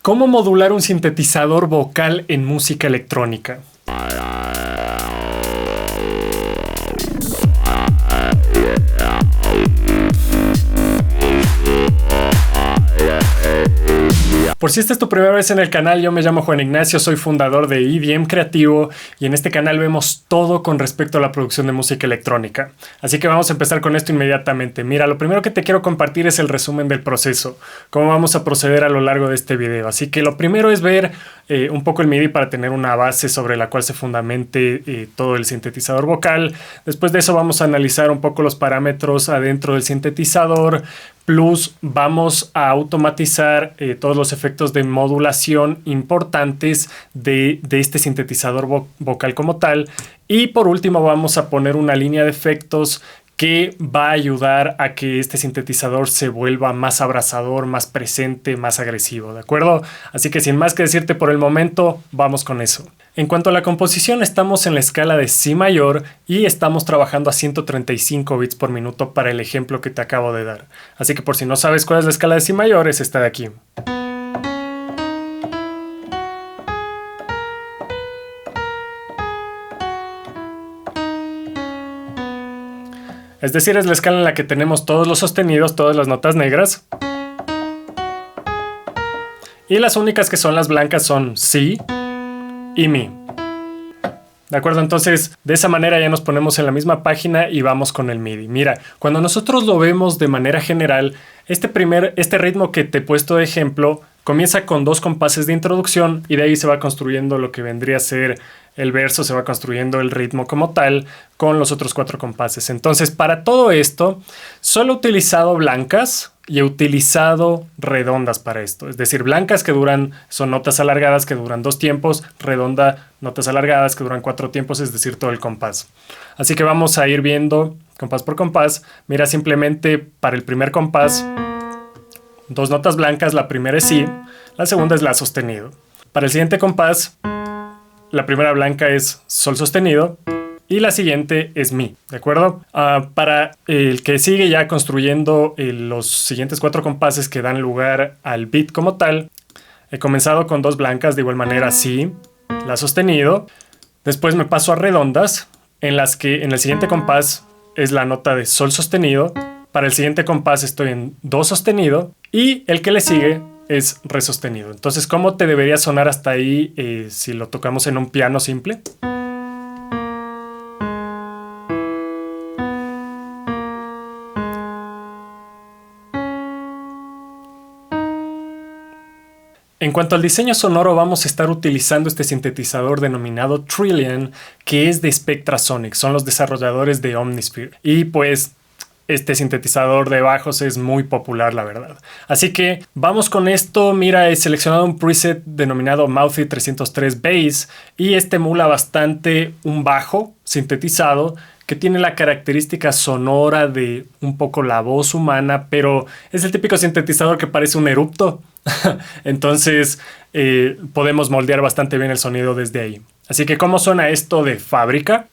¿Cómo modular un sintetizador vocal en música electrónica? Por si esta es tu primera vez en el canal, yo me llamo Juan Ignacio, soy fundador de EDM Creativo y en este canal vemos todo con respecto a la producción de música electrónica. Así que vamos a empezar con esto inmediatamente. Mira, lo primero que te quiero compartir es el resumen del proceso, cómo vamos a proceder a lo largo de este video. Así que lo primero es ver un poco el MIDI para tener una base sobre la cual se fundamente todo el sintetizador vocal. Después de eso vamos a analizar un poco los parámetros adentro del sintetizador. Plus vamos a automatizar todos los efectos de modulación importantes de este sintetizador vocal como tal. Y por último vamos a poner una línea de efectos que va a ayudar a que este sintetizador se vuelva más abrasador, más presente, más agresivo, ¿de acuerdo? Así que sin más que decirte por el momento, vamos con eso. En cuanto a la composición, estamos en la escala de Si mayor y estamos trabajando a 135 bits por minuto para el ejemplo que te acabo de dar. Así que por si no sabes cuál es la escala de Si mayor, es esta de aquí. Es decir, es la escala en la que tenemos todos los sostenidos, todas las notas negras. Y las únicas que son las blancas son Si y Mi. ¿De acuerdo? Entonces, de esa manera ya nos ponemos en la misma página y vamos con el MIDI. Mira, cuando nosotros lo vemos de manera general, este ritmo que te he puesto de ejemplo comienza con 2 compases de introducción y de ahí se va construyendo lo que vendría a ser el verso, se va construyendo el ritmo como tal con los otros 4 compases. Entonces, para todo esto, solo he utilizado blancas y he utilizado redondas para esto. Es decir, blancas que son notas alargadas que duran 2 tiempos, redonda, notas alargadas que duran 4 tiempos, es decir, todo el compás. Así que vamos a ir viendo compás por compás. Mira, simplemente para el primer compás, 2 notas blancas, la primera es Si, la segunda es La sostenido. Para el siguiente compás, la primera blanca es Sol sostenido y la siguiente es Mi, ¿de acuerdo? Para el que sigue ya construyendo los siguientes 4 compases que dan lugar al beat como tal, he comenzado con 2 blancas, de igual manera Si, La sostenido. Después me paso a redondas, en las que en el siguiente compás es la nota de Sol sostenido. Para el siguiente compás estoy en Do sostenido y el que le sigue es Re sostenido. Entonces, ¿cómo te debería sonar hasta ahí si lo tocamos en un piano simple? En cuanto al diseño sonoro, vamos a estar utilizando este sintetizador denominado Trillion, que es de Spectrasonic, son los desarrolladores de Omnisphere. Y pues este sintetizador de bajos es muy popular, la verdad. Así que vamos con esto. Mira, he seleccionado un preset denominado Mouthy 303 Bass y este emula bastante un bajo sintetizado que tiene la característica sonora de un poco la voz humana, pero es el típico sintetizador que parece un erupto. Entonces podemos moldear bastante bien el sonido desde ahí. Así que, ¿cómo suena esto de fábrica?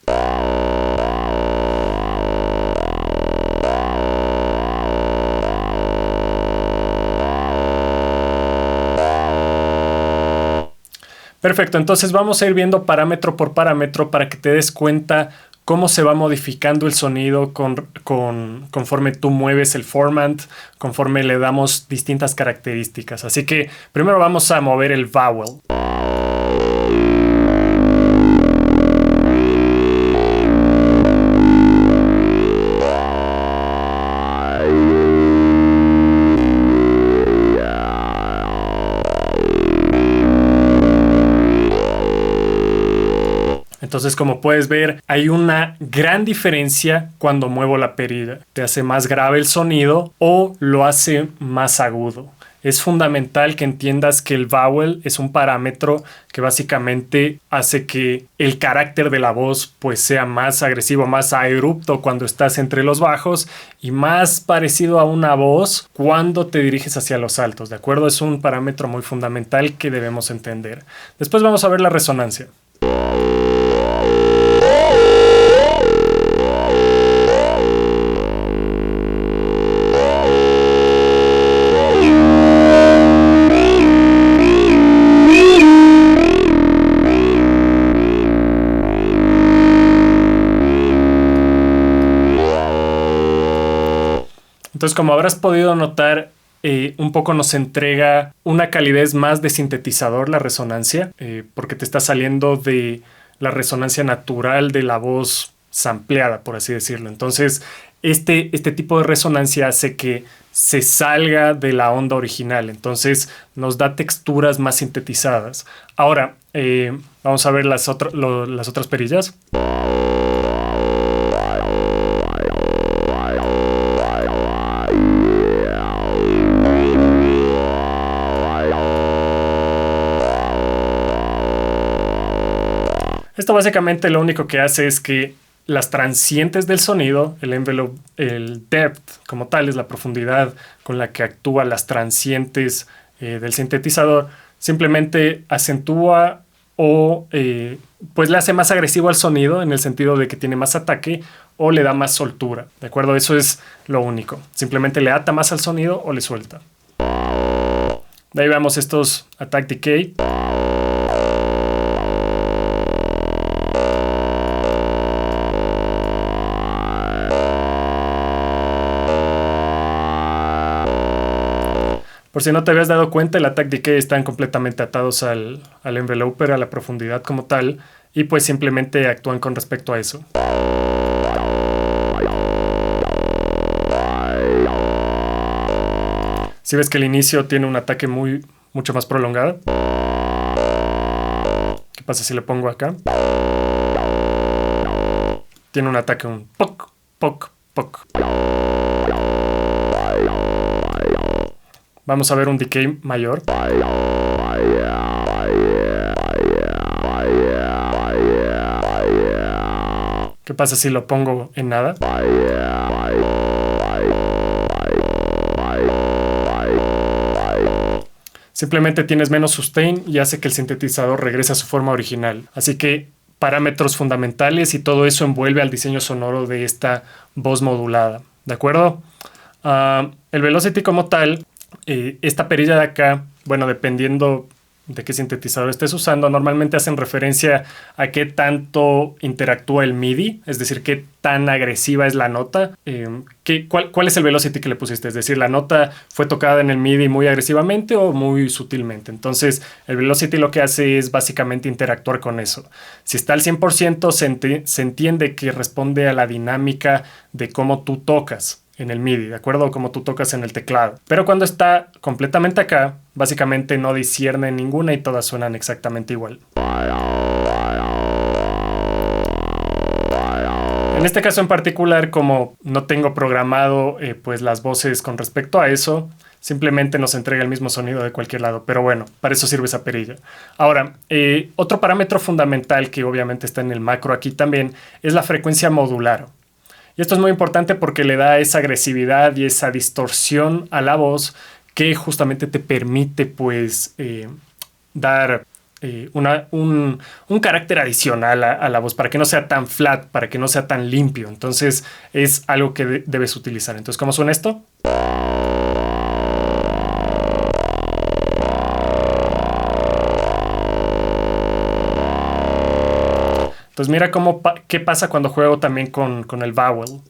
Perfecto, entonces vamos a ir viendo parámetro por parámetro para que te des cuenta cómo se va modificando el sonido conforme tú mueves el format, conforme le damos distintas características. Así que primero vamos a mover el vowel. Entonces, como puedes ver, hay una gran diferencia cuando muevo la perilla. Te hace más grave el sonido o lo hace más agudo. Es fundamental que entiendas que el vowel es un parámetro que básicamente hace que el carácter de la voz pues sea más agresivo, más abrupto cuando estás entre los bajos y más parecido a una voz cuando te diriges hacia los altos, ¿de acuerdo? Es un parámetro muy fundamental que debemos entender. Después vamos a ver la resonancia. Entonces, como habrás podido notar, un poco nos entrega una calidez más de sintetizador la resonancia, porque te está saliendo de la resonancia natural de la voz sampleada, por así decirlo. Entonces, este tipo de resonancia hace que se salga de la onda original, entonces nos da texturas más sintetizadas. Ahora, vamos a ver las otras perillas. Esto básicamente lo único que hace es que las transientes del sonido, el envelope, el depth como tal, es la profundidad con la que actúan las transientes del sintetizador, simplemente acentúa o pues le hace más agresivo al sonido en el sentido de que tiene más ataque o le da más soltura, ¿de acuerdo? Eso es lo único. Simplemente le ata más al sonido o le suelta. De ahí vemos estos attack decay. Por si no te habías dado cuenta, el attack decay están completamente atados al enveloper, a la profundidad como tal, y pues simplemente actúan con respecto a eso. Si ves que el inicio tiene un ataque mucho más prolongado. ¿Qué pasa si le pongo acá? Tiene un ataque, un poc, poc, poc. Vamos a ver un decay mayor. ¿Qué pasa si lo pongo en nada? Simplemente tienes menos sustain y hace que el sintetizador regrese a su forma original. Así que parámetros fundamentales y todo eso envuelve al diseño sonoro de esta voz modulada. ¿De acuerdo? El velocity como tal, esta perilla de acá, bueno, dependiendo de qué sintetizador estés usando, normalmente hacen referencia a qué tanto interactúa el MIDI, es decir, qué tan agresiva es la nota. ¿Cuál es el velocity que le pusiste? Es decir, ¿la nota fue tocada en el MIDI muy agresivamente o muy sutilmente? Entonces, el velocity lo que hace es básicamente interactuar con eso. Si está al 100%, se entiende que responde a la dinámica de cómo tú tocas en el MIDI, ¿de acuerdo? Como tú tocas en el teclado. Pero cuando está completamente acá, básicamente no discierne ninguna y todas suenan exactamente igual. En este caso en particular, como no tengo programado pues las voces con respecto a eso, simplemente nos entrega el mismo sonido de cualquier lado. Pero bueno, para eso sirve esa perilla. Ahora, otro parámetro fundamental que obviamente está en el macro aquí también es la frecuencia modular. Y esto es muy importante porque le da esa agresividad y esa distorsión a la voz que justamente te permite pues dar un carácter adicional a la voz para que no sea tan flat, para que no sea tan limpio. Entonces es algo que debes utilizar. Entonces, ¿cómo suena esto? Entonces mira qué pasa cuando juego también con el vowel.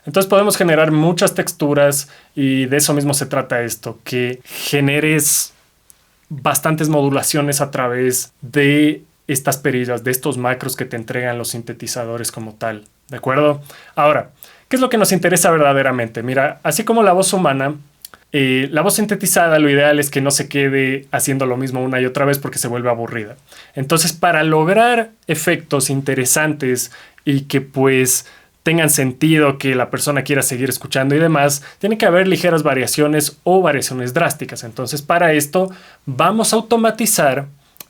Entonces podemos generar muchas texturas y de eso mismo se trata esto, que generes bastantes modulaciones a través de estas perillas, de estos macros que te entregan los sintetizadores como tal, ¿de acuerdo? Ahora, ¿qué es lo que nos interesa verdaderamente? Mira, así como la voz humana, la voz sintetizada lo ideal es que no se quede haciendo lo mismo una y otra vez porque se vuelve aburrida. Entonces, para lograr efectos interesantes y que pues tengan sentido, que la persona quiera seguir escuchando y demás, tiene que haber ligeras variaciones o variaciones drásticas. Entonces, para esto vamos a automatizar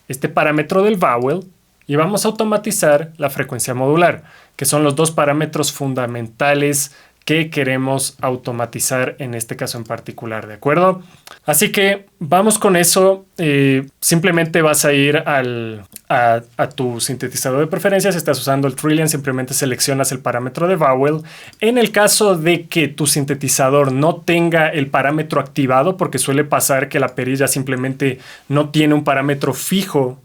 este parámetro del vowel y vamos a automatizar la frecuencia modular, que son los dos parámetros fundamentales que queremos automatizar en este caso en particular, ¿de acuerdo? Así que vamos con eso. Simplemente vas a ir a tu sintetizador de preferencias. Si estás usando el Trillian, simplemente seleccionas el parámetro de vowel. En el caso de que tu sintetizador no tenga el parámetro activado, porque suele pasar que la perilla simplemente no tiene un parámetro fijo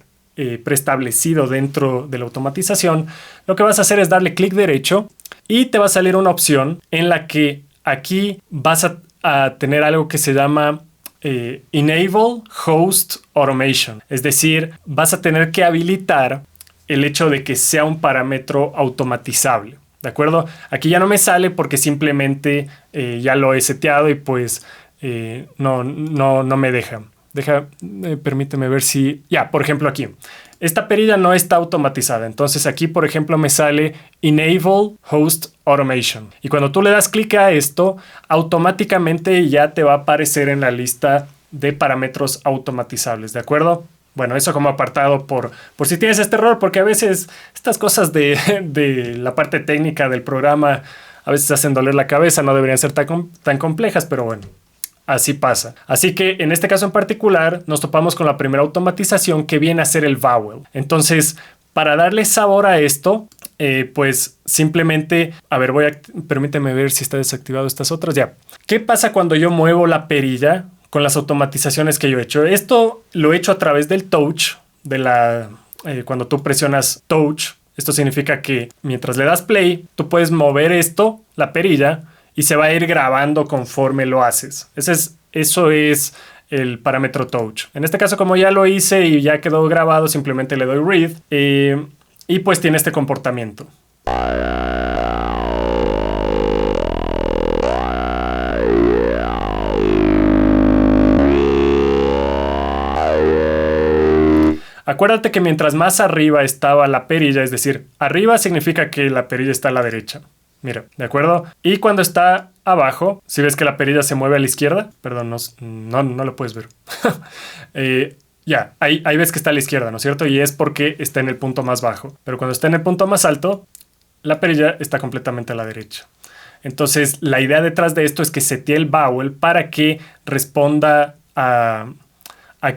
preestablecido dentro de la automatización, lo que vas a hacer es darle clic derecho y te va a salir una opción en la que aquí vas a tener algo que se llama Enable Host Automation. Es decir, vas a tener que habilitar el hecho de que sea un parámetro automatizable. ¿De acuerdo? Aquí ya no me sale porque simplemente ya lo he seteado y pues no me deja. Permíteme ver si... Ya, por ejemplo aquí. Esta perilla no está automatizada. Entonces aquí, por ejemplo, me sale Enable Host Automation. Y cuando tú le das clic a esto, automáticamente ya te va a aparecer en la lista de parámetros automatizables. ¿De acuerdo? Bueno, eso como apartado por si tienes este error, porque a veces estas cosas de la parte técnica del programa a veces hacen doler la cabeza, no deberían ser tan complejas, pero bueno. Así pasa. Así que en este caso en particular nos topamos con la primera automatización que viene a ser el vowel. Entonces, para darle sabor a esto, pues simplemente, a ver, permíteme ver si está desactivado estas otras. Ya. ¿Qué pasa cuando yo muevo la perilla con las automatizaciones que yo he hecho? Esto lo he hecho a través del touch, cuando tú presionas touch. Esto significa que mientras le das play, tú puedes mover esto, la perilla, y se va a ir grabando conforme lo haces. Eso es el parámetro touch. En este caso, como ya lo hice y ya quedó grabado, simplemente le doy read y pues tiene este comportamiento. Acuérdate que mientras más arriba estaba la perilla, es decir, arriba significa que la perilla está a la derecha. Mira, ¿de acuerdo? Y cuando está abajo, si ves que la perilla se mueve a la izquierda, perdón, no lo puedes ver. Ahí ves que está a la izquierda, ¿no es cierto? Y es porque está en el punto más bajo. Pero cuando está en el punto más alto, la perilla está completamente a la derecha. Entonces, la idea detrás de esto es que setee el vowel para que responda a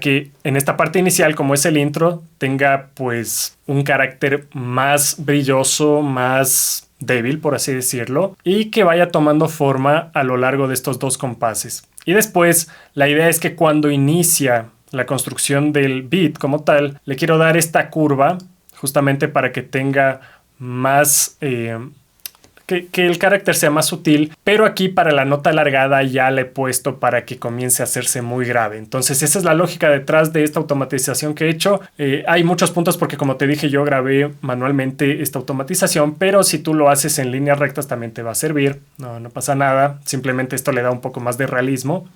que en esta parte inicial, como es el intro, tenga pues un carácter más brilloso, más débil, por así decirlo, y que vaya tomando forma a lo largo de estos dos compases. Y después, la idea es que cuando inicia la construcción del beat como tal, le quiero dar esta curva justamente para que tenga más... que el carácter sea más sutil, pero aquí para la nota alargada ya le he puesto para que comience a hacerse muy grave. Entonces esa es la lógica detrás de esta automatización que he hecho. Hay muchos puntos porque, como te dije, yo grabé manualmente esta automatización, pero si tú lo haces en líneas rectas también te va a servir. No pasa nada, simplemente esto le da un poco más de realismo.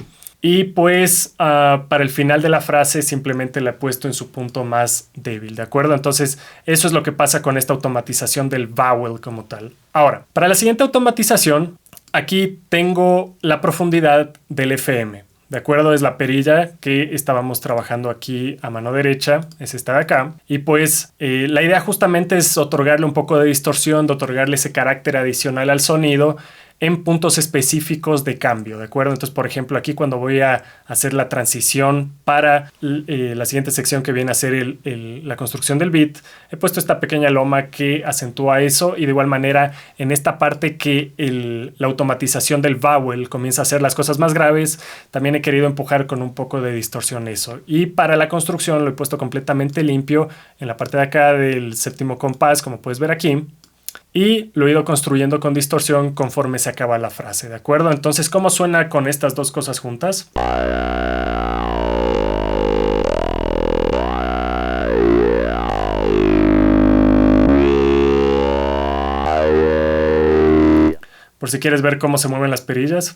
Y pues para el final de la frase simplemente la he puesto en su punto más débil, ¿de acuerdo? Entonces eso es lo que pasa con esta automatización del vowel como tal. Ahora, para la siguiente automatización, aquí tengo la profundidad del FM, ¿de acuerdo? Es la perilla que estábamos trabajando aquí a mano derecha, es esta de acá. Y pues la idea justamente es otorgarle un poco de distorsión, de otorgarle ese carácter adicional al sonido en puntos específicos de cambio, ¿de acuerdo? Entonces, por ejemplo, aquí cuando voy a hacer la transición para la siguiente sección que viene a ser la construcción del beat, he puesto esta pequeña loma que acentúa eso, y de igual manera en esta parte que la automatización del vowel comienza a hacer las cosas más graves, también he querido empujar con un poco de distorsión eso. Y para la construcción lo he puesto completamente limpio en la parte de acá del séptimo compás, como puedes ver aquí. Y lo he ido construyendo con distorsión conforme se acaba la frase, ¿de acuerdo? Entonces, ¿cómo suena con estas dos cosas juntas? Por si quieres ver cómo se mueven las perillas.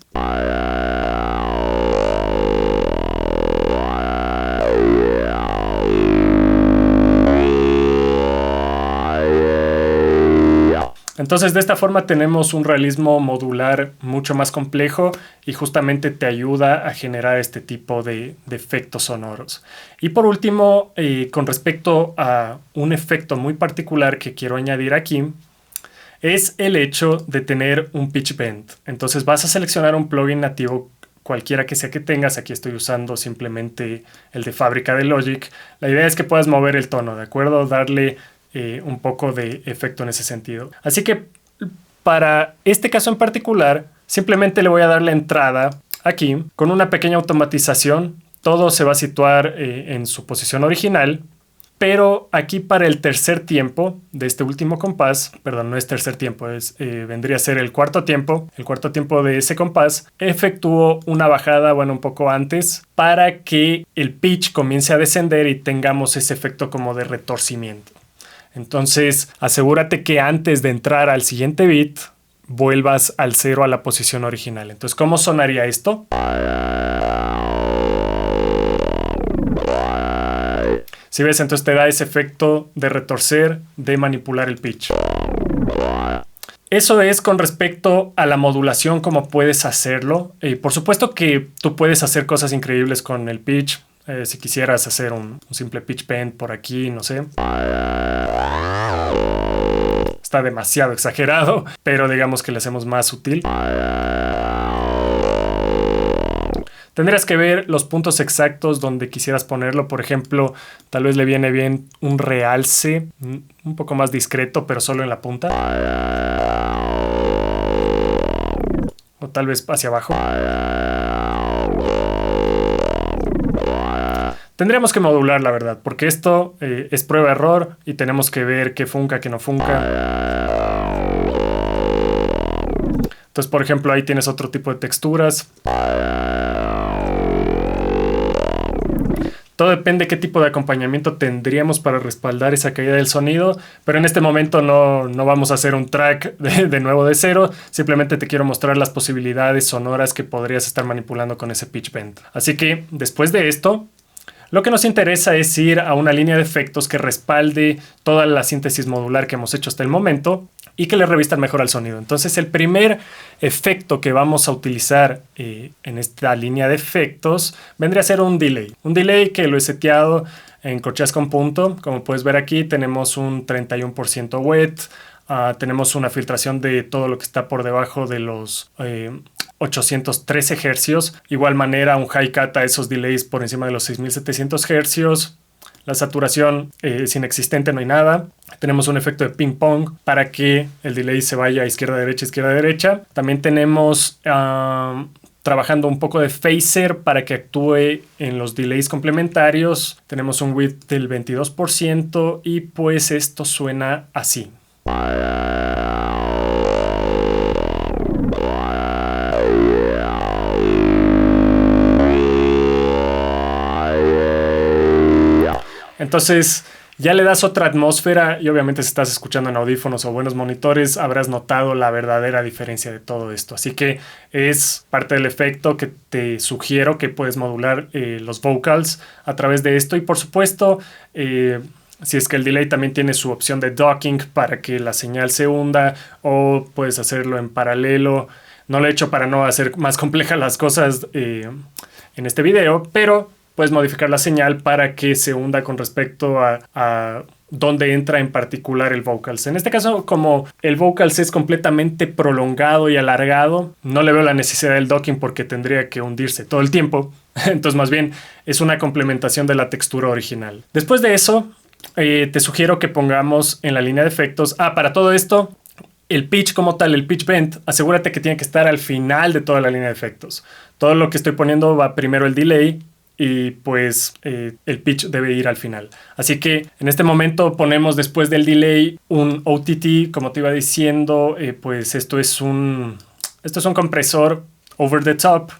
Entonces, de esta forma tenemos un realismo modular mucho más complejo y justamente te ayuda a generar este tipo de efectos sonoros. Y por último, con respecto a un efecto muy particular que quiero añadir aquí, es el hecho de tener un pitch bend. Entonces vas a seleccionar un plugin nativo, cualquiera que sea que tengas. Aquí estoy usando simplemente el de fábrica de Logic. La idea es que puedas mover el tono, ¿de acuerdo? Darle un poco de efecto en ese sentido. Así que para este caso en particular, simplemente le voy a dar la entrada aquí con una pequeña automatización. Todo se va a situar en su posición original, pero aquí para el tercer tiempo de este último compás, perdón, no es tercer tiempo, vendría a ser el cuarto tiempo de ese compás, efectúo una bajada, bueno, un poco antes, para que el pitch comience a descender y tengamos ese efecto como de retorcimiento. Entonces, asegúrate que antes de entrar al siguiente beat, vuelvas al 0 a la posición original. Entonces, ¿cómo sonaría esto? Si ves, entonces te da ese efecto de retorcer, de manipular el pitch. Eso es con respecto a la modulación, cómo puedes hacerlo. Por supuesto que tú puedes hacer cosas increíbles con el pitch. Si quisieras hacer un simple pitch bend por aquí, no sé. Está demasiado exagerado, pero digamos que le hacemos más sutil. Tendrías que ver los puntos exactos donde quisieras ponerlo. Por ejemplo, tal vez le viene bien un realce un poco más discreto, pero solo en la punta. O tal vez hacia abajo. Tendríamos que modular, la verdad, porque esto es prueba-error y tenemos que ver qué funca, qué no funca. Entonces, por ejemplo, ahí tienes otro tipo de texturas. Todo depende de qué tipo de acompañamiento tendríamos para respaldar esa caída del sonido, pero en este momento no vamos a hacer un track de nuevo de cero, simplemente te quiero mostrar las posibilidades sonoras que podrías estar manipulando con ese pitch bend. Así que después de esto, lo que nos interesa es ir a una línea de efectos que respalde toda la síntesis modular que hemos hecho hasta el momento y que le revistan mejor al sonido. Entonces el primer efecto que vamos a utilizar en esta línea de efectos vendría a ser un delay. Un delay que lo he seteado en corcheas con punto. Como puedes ver aquí tenemos un 31% wet. Tenemos una filtración de todo lo que está por debajo de los 813 Hz. Igual manera un high cut a esos delays por encima de los 6700 Hz. La saturación es inexistente, no hay nada. Tenemos un efecto de ping pong para que el delay se vaya a izquierda-derecha, izquierda-derecha. También tenemos trabajando un poco de phaser para que actúe en los delays complementarios. Tenemos un width del 22% y pues esto suena así. Entonces ya le das otra atmósfera y obviamente si estás escuchando en audífonos o buenos monitores habrás notado la verdadera diferencia de todo esto. Así que es parte del efecto que te sugiero que puedes modular los vocals a través de esto. Y por supuesto, si es que el delay también tiene su opción de docking para que la señal se hunda, o puedes hacerlo en paralelo. No lo he hecho para no hacer más complejas las cosas en este video, pero puedes modificar la señal para que se hunda con respecto a dónde entra en particular el vocals. En este caso, como el vocals es completamente prolongado y alargado, no le veo la necesidad del docking porque tendría que hundirse todo el tiempo. Entonces, más bien, es una complementación de la textura original. Después de eso, te sugiero que pongamos en la línea de efectos. Para todo esto, el pitch como tal, el pitch bend, asegúrate que tiene que estar al final de toda la línea de efectos. Todo lo que estoy poniendo va primero el delay y pues el pitch debe ir al final. Así que en este momento ponemos después del delay un OTT, como te iba diciendo, pues esto es un compresor over the top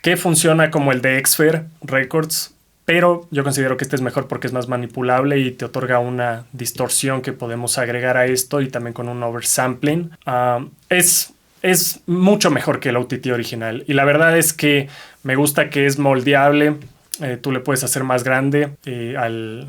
que funciona como el de Xfer Records, pero yo considero que este es mejor porque es más manipulable y te otorga una distorsión que podemos agregar a esto y también con un oversampling. Es mucho mejor que el OTT original y la verdad es que me gusta que es moldeable. Tú le puedes hacer más grande a la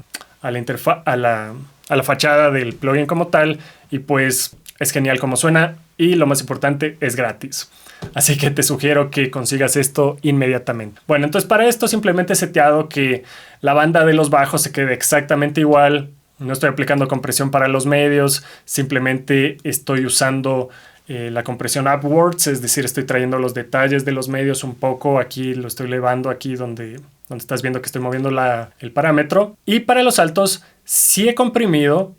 fachada del plugin como tal y pues es genial como suena y lo más importante es gratis. Así que te sugiero que consigas esto inmediatamente. Bueno, entonces para esto simplemente he seteado que la banda de los bajos se quede exactamente igual No estoy aplicando compresión para los medios, simplemente estoy usando la compresión upwards, es decir, estoy trayendo los detalles de los medios un poco. Aquí lo estoy elevando, aquí donde estás viendo que estoy moviendo el parámetro. Y para los altos sí he comprimido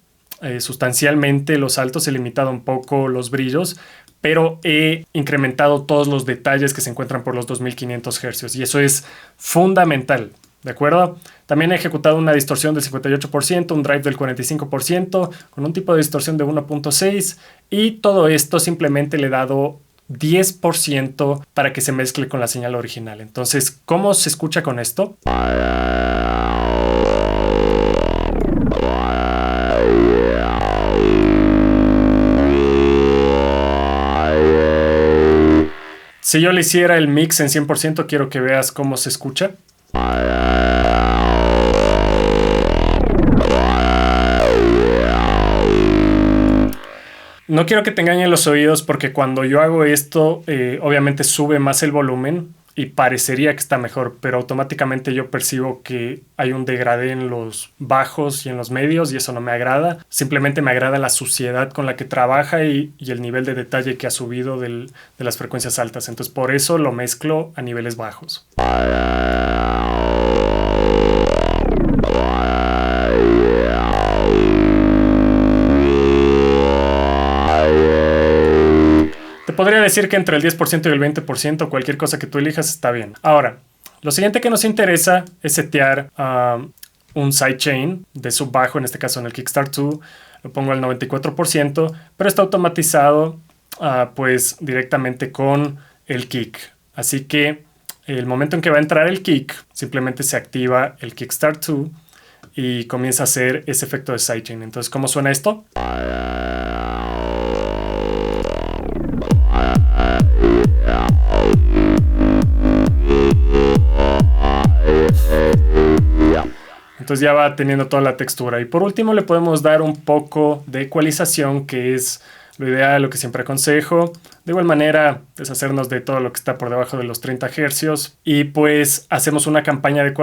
sustancialmente los altos, he limitado un poco los brillos, pero he incrementado todos los detalles que se encuentran por los 2500 Hz y eso es fundamental. ¿De acuerdo? También he ejecutado una distorsión del 58%, un drive del 45%, con un tipo de distorsión de 1.6 y todo esto simplemente le he dado 10% para que se mezcle con la señal original. Entonces, ¿cómo se escucha con esto? Si yo le hiciera el mix en 100%, quiero que veas cómo se escucha. No quiero que te engañen los oídos porque cuando yo hago esto, obviamente sube más el volumen y parecería que está mejor, pero automáticamente yo percibo que hay un degradé en los bajos y en los medios y eso no me agrada. Simplemente me agrada la suciedad con la que trabaja y el nivel de detalle que ha subido de las frecuencias altas. Entonces por eso lo mezclo a niveles bajos. Te podría decir que entre el 10% y el 20%, cualquier cosa que tú elijas está bien. Ahora, lo siguiente que nos interesa es setear un sidechain de sub bajo, en este caso en el Kickstart 2, lo pongo al 94%, pero está automatizado pues directamente con el kick. Así que el momento en que va a entrar el kick, simplemente se activa el Kickstart 2 y comienza a hacer ese efecto de sidechain. Entonces, ¿cómo suena esto? Entonces ya va teniendo toda la textura. Y por último le podemos dar un poco de ecualización, que es lo ideal, lo que siempre aconsejo. De igual manera, deshacernos de todo lo que está por debajo de los 30 Hz. Y pues hacemos una campaña de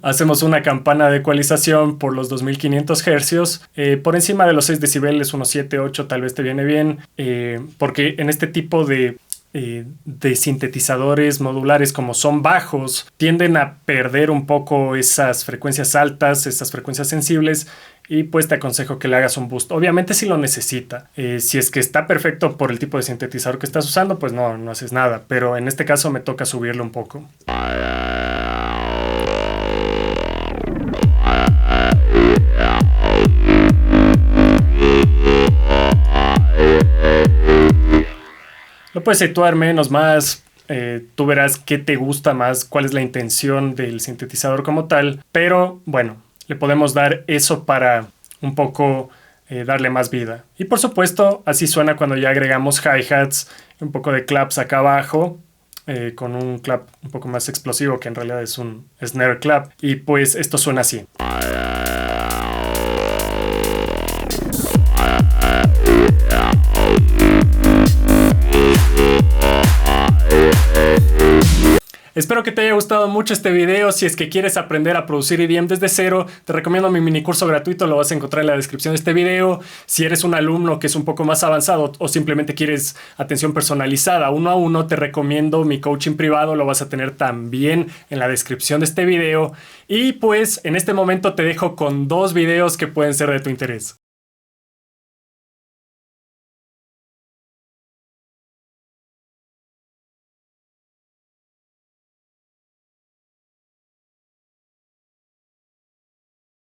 hacemos una campana de ecualización por los 2500 Hz. Por encima de los 6 decibeles, unos 7, 8 tal vez te viene bien. Porque en este tipo de sintetizadores modulares, como son bajos, tienden a perder un poco esas frecuencias altas, esas frecuencias sensibles, y pues te aconsejo que le hagas un boost. Obviamente si lo necesita. Si es que está perfecto por el tipo de sintetizador que estás usando, pues no haces nada, pero en este caso me toca subirlo un poco. Lo puedes situar menos, más, tú verás qué te gusta más, cuál es la intención del sintetizador como tal, pero bueno, le podemos dar eso para un poco darle más vida. Y por supuesto, así suena cuando ya agregamos hi-hats, un poco de claps acá abajo, con un clap un poco más explosivo, que en realidad es un snare clap, y pues esto suena así. Espero que te haya gustado mucho este video. Si es que quieres aprender a producir EDM desde cero, te recomiendo mi mini curso gratuito, lo vas a encontrar en la descripción de este video. Si eres un alumno que es un poco más avanzado o simplemente quieres atención personalizada 1 a 1, te recomiendo mi coaching privado, lo vas a tener también en la descripción de este video. Y pues en este momento te dejo con 2 videos que pueden ser de tu interés.